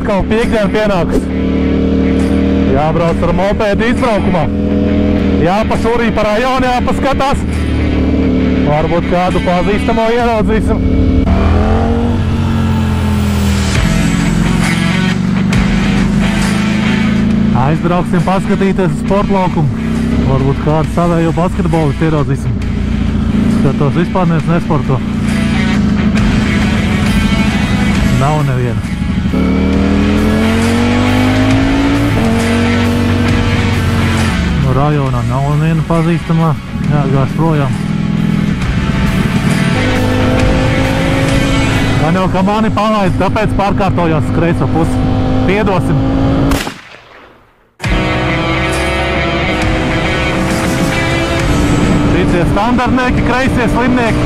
atkal piekdiena pienāks. Jābrauc ar mopēdu izbraukumā. Jāpašūrī pa rajonu, jāpaskatās. Varbūt kādu pazīstamo ieraudzīsim. Aizbrauksim paskatīties uz sportlaukumu. Varbūt kādu savējo basketbolistu ieraudzīsim. Skatos vispār nesporto. Nav neviena. No rajonā nav neviena pazīstamā. Jāgāž projām. Gan jau, ka mani palaid, tāpēc pārkārtojos uz kreiso pusi. Piedosim. Šitie standartnieki, kreisie slimnieki.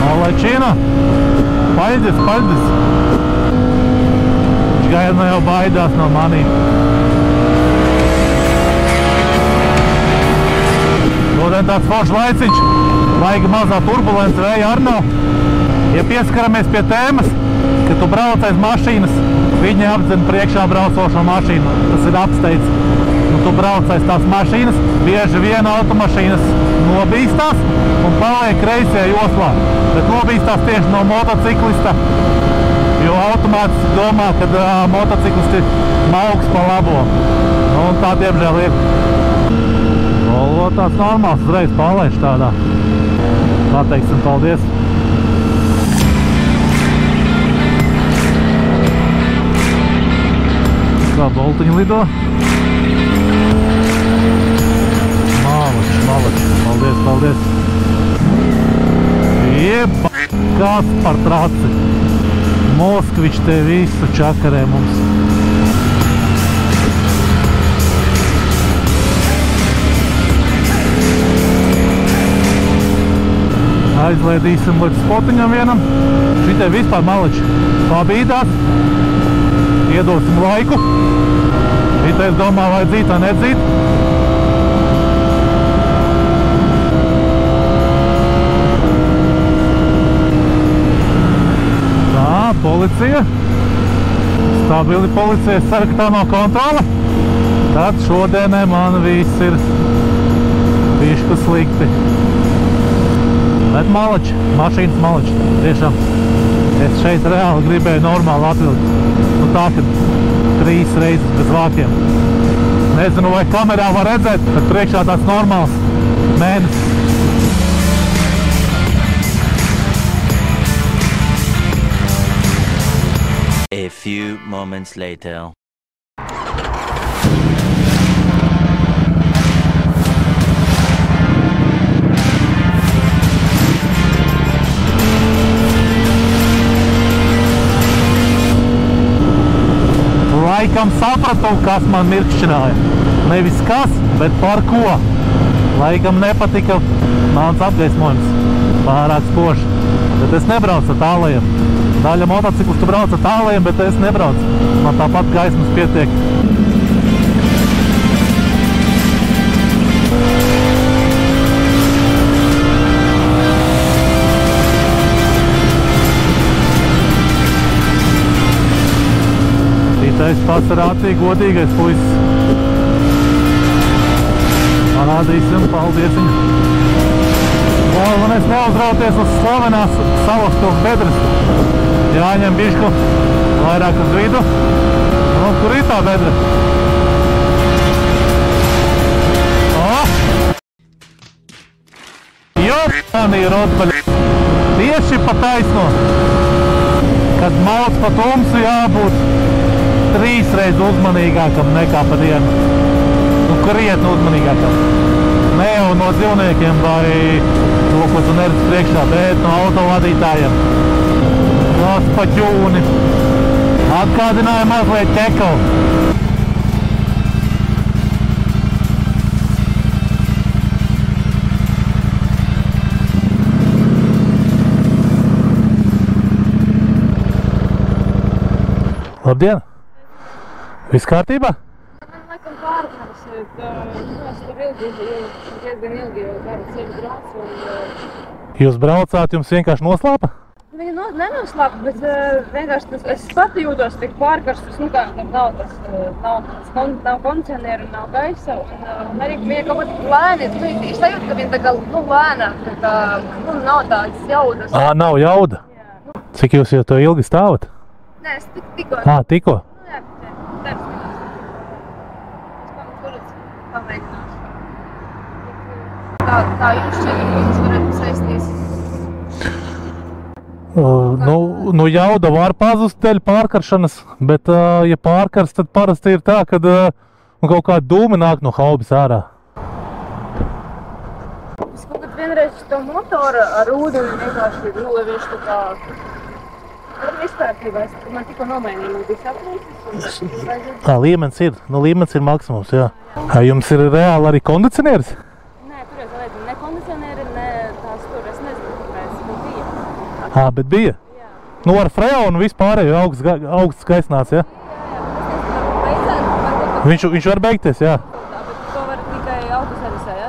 Malečina. Paļģis. Viņš gaida jau baidās no manī. Šodien tāds foršs laiciņš. Vaiga mazā turbulence, vēja arī nav. Ja pieskaramies pie tēmas, ka tu brauc aiz mašīnas, viņi apdzen priekšā braucošo mašīnu. Tas ir apsteidz. Tu brauc aiz tās mašīnas, bieži viena automašīnas nobīstās un paliek kreisajā joslā. Bet nobīstās tieši no motociklista, jo automāts domā, ka motociklisti mauks pa labo. Un tā diemžēl ir. Volvo tāds normāls uzreiz palaiž tādā. Pateiksim paldies. Kā boltiņi lido. Malači. Paldies. Jeba, kāds par traci. Moskvič te visu čakarē mums. Aizlaidīsim līdz spotiņam vienam. Šitie vispār malači pabīdās. Iedosim laiku. Šitie es domā, vai dzīt vai nedzīt. Policija. Stabili policija. Es ceru, ka tā nav kontrole. Tad šodienē man viss ir bišķi slikti. Bet malači, mašīnas malači. Tiešām. Es šeit reāli gribēju normāli atvilkt. Nu tā, ka 3 reizes bez vākiem. Nezinu, vai kamerā var redzēt, bet priekšā tāds normāls mēnesis. A few moments later. Laikam sapratu, kas man mirkšķināja. Nevis kas, bet par ko. Laikam nepatika mans apgaismojums. Pārāk spoši. Bet es nebraucu ar tālajiem. Daļa motociklistu brauc ar tālajiem, bet es nebraucu. Man tāpat gaismas pietiek. Tītais pats rācīgi godīgais puisis. Parādīsim, paldiesiņu. Galvenais neuzrauties uz slavenās salastos bedres. Jāņem bišku vairāk uz vidu. Nu, kur ir tā bedre? Jopani rotbaļi. Tieši pa taisno. Kad mauc pa tumsu, jābūt 3 reizes uzmanīgākam nekā pa dienu. Nu, krietni uzmanīgākam. Ne jau no dzīvniekiem vai to, ko tu neredz priekšā, bet no autovadītājiem. Tās paķūni. Atgādināja mazliet ķekalu. Labdien! Viss kārtībā? Man laikam pār bet es tur diezgan ilgi jau garu ceļu braucu un... Jūs braucāt, jums vienkārši noslāpa? Viņa nenoslāpa, bet vienkārši es pati jūtos tik pārkarstus, nu kā tam nav kondicionieru un nav gaisa, un arī viņa kaut kā lēni, es sajūtu, ka viņa tā kā, lēnā, tā kā, nav tādas jaudas. Nav jauda? Jā. Cik jūs jau to ilgi stāvat? Nē, es tikko. Tikko? Jā, darbs minūtes. Es kurats pamēģināšu. Tā jūs šķiet, ka tas varētu saistīs. Nu jauda var pazust dēļ pārkaršanas, bet, ja pārkars, tad parasti ir tā, kad kaut kādi dūmi nāk no haubas ārā. Es kaut kad vienreiz to motoru ar ūdeni vienkārši, lai viņš tā kā... Vispārtībā, man tikko nomainīja, man bija saplīsis. Līmenis ir, līmenis ir maksimums, jā. Jums ir reāli arī kondicionieris? Nē, tur es ne kondicionieri, ne tās tur, es nezinu, kāpēc, bet bija. Bet bija? Jā. Nu ar freonu vispārējo augsts gaisnāts, jā? Viņš var beigties, jā. Bet to var tikai autoservisē, jā?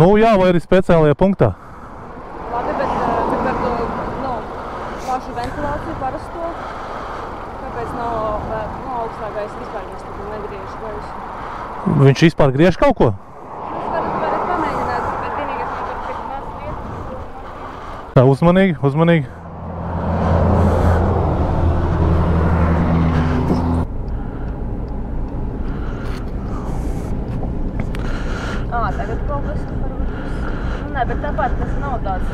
Nu jā, vai arī speciālajā punktā. Labi, bet par to, pašu ventilāciju parasto, kāpēc nav augstā gaisa vispār, viņš tur negriež gaisu. Viņš vispār griež kaut ko? Varat pamēģināt, bet vienīgais man tur tik maz vietas. Tā, uzmanīgi, uzmanīgi. Tagad kaut kas varbūt... Nē, bet tāpat tas nav tāds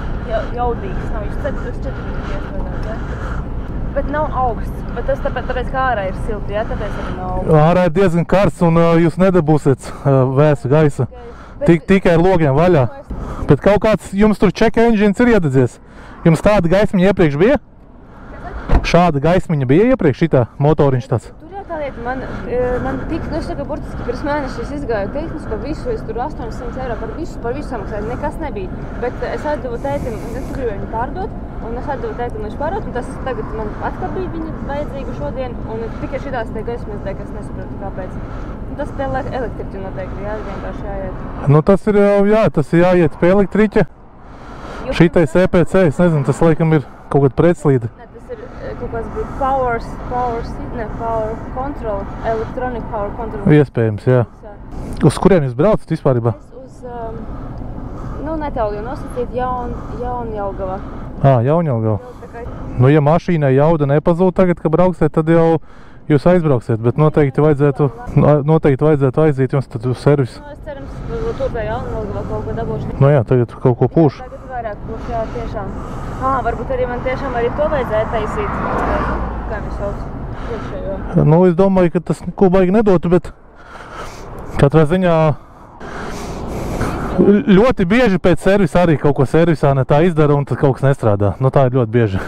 jaudīgs, nav viņš 4+4 iespējams, ja? Bet nav augsts, bet tas tāpēc kā ārā ir silti, ja? Tāpēc arī nav augsts. Ārā ir diezgan karsts un jūs nedabūsiet vēsu gaisa. Okay. Tikai ar logiem vaļā. Bet kaut kāds jums tur check engines ir iededzies. Jums tāda gaismiņa iepriekš bija? Šāda gaismiņa bija iepriekš, šitā motoriņš tāds? Tur jau tā lieta, man tik, es tā kā burtiski pirms mēnešas izgāju tehnisko visu, es tur 800 eiro par visu samaksāju, nekas nebija. Bet es atdevu tētim, es gribēju viņu pārdot, un es atdevu tētim viņš pārdot, un tas tagad man atkal bija viņa vajadzīga šodien, un tikai šitās te gaismas dēļ, es nesaprotu, kāpēc. Un tas te elektriķi noteikti, jā, vienkārši jāiet. Nu tas ir jau, jā, tas ir jāiet pie elektriķa. Šitais EPC, es nezinu, tas laikam ir kaut kāda pretslīde. Ne, tas ir kaut kāds bija power control, electronic power control. Iespējams, jā. Uz kurien jūs braucat vispārībā? Es uz, netālu jau nosacīt Jaunjelgava. Jaunjelgava. Nu, ja mašīnai jauda nepazūd tagad, ka brauksiet, tad jau jūs aizbrauksiet, bet noteikti vajadzētu aiziet jums tad uz servisu. Nu, es cerams, tur pie Jaunjelgava kaut ko dabūšu. Nu jā, tagad kaut ko pūš. Tagad vairāk pūš, jā, tiešām. Varbūt arī man tiešām arī to vajadzēja taisīt, kā viņš sauc, iekšējo. Nu, es domāju, ka tas neko baigi nedotu, bet katrā ziņā ļoti bieži pēc servisa arī kaut ko servisā ne tā izdara un tad kaut kas nestrādā. Nu, tā ir ļoti bieži.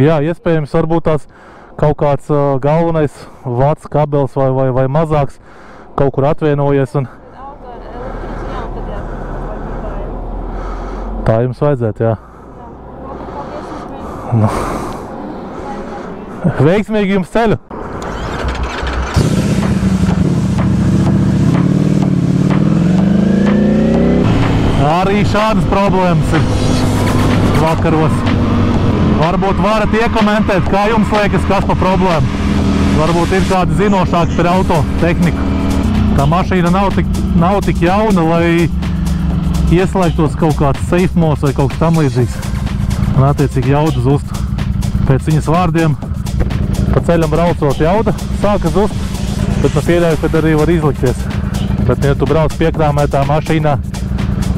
Jā, iespējams, varbūt tās kaut kāds galvenais vats, kabelis vai mazāks kaut kur atvienojies un... Tā jums vajadzētu, jā. Nu. Veiksmīgi jums ceļu! Arī šādas problēmas ir vakaros. Varbūt varat iekomentēt, kā jums liekas, kas pa problēmu. Varbūt ir kādi zinošāki par autotehniku. Tā mašīna nav tik jauna, lai ieslēgtos kaut kāds safe mode vai kaut kas tam līdzīgs. Un attiecīgi jauda zust. Pēc viņas vārdiem pa ceļam braucot jauda sāka zust, bet pieļauju, kad arī var izlikties. Bet, ja tu brauc piekrāmētā mašīnā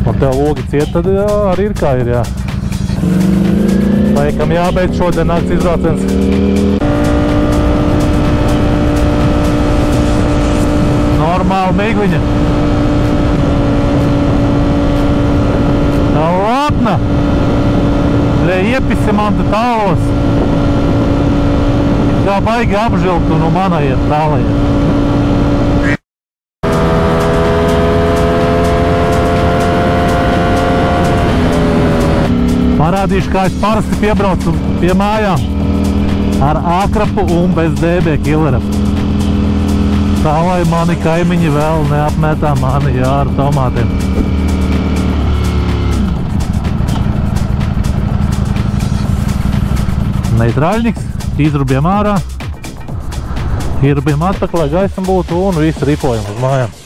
un tev logi ciet, tad jā, arī ir kā ir, jā. Laikam jābeidz šodien nakts izbrauciens. Normāli mīgliņa. Latna! Bļa, iepisi man te tālos. Kā baigi apžiltu no manajiem tālajiem. Parādīšu, kā es parasti piebraucu pie mājām ar A-krapu un bez DB killera. Tā lai mani kaimiņi vēl neapmetā mani ar tomātiem. Neitrāļniks, izrubjam ārā, ierubjam atpakaļ, lai gaisam būtu un visu ripojam uz mājām.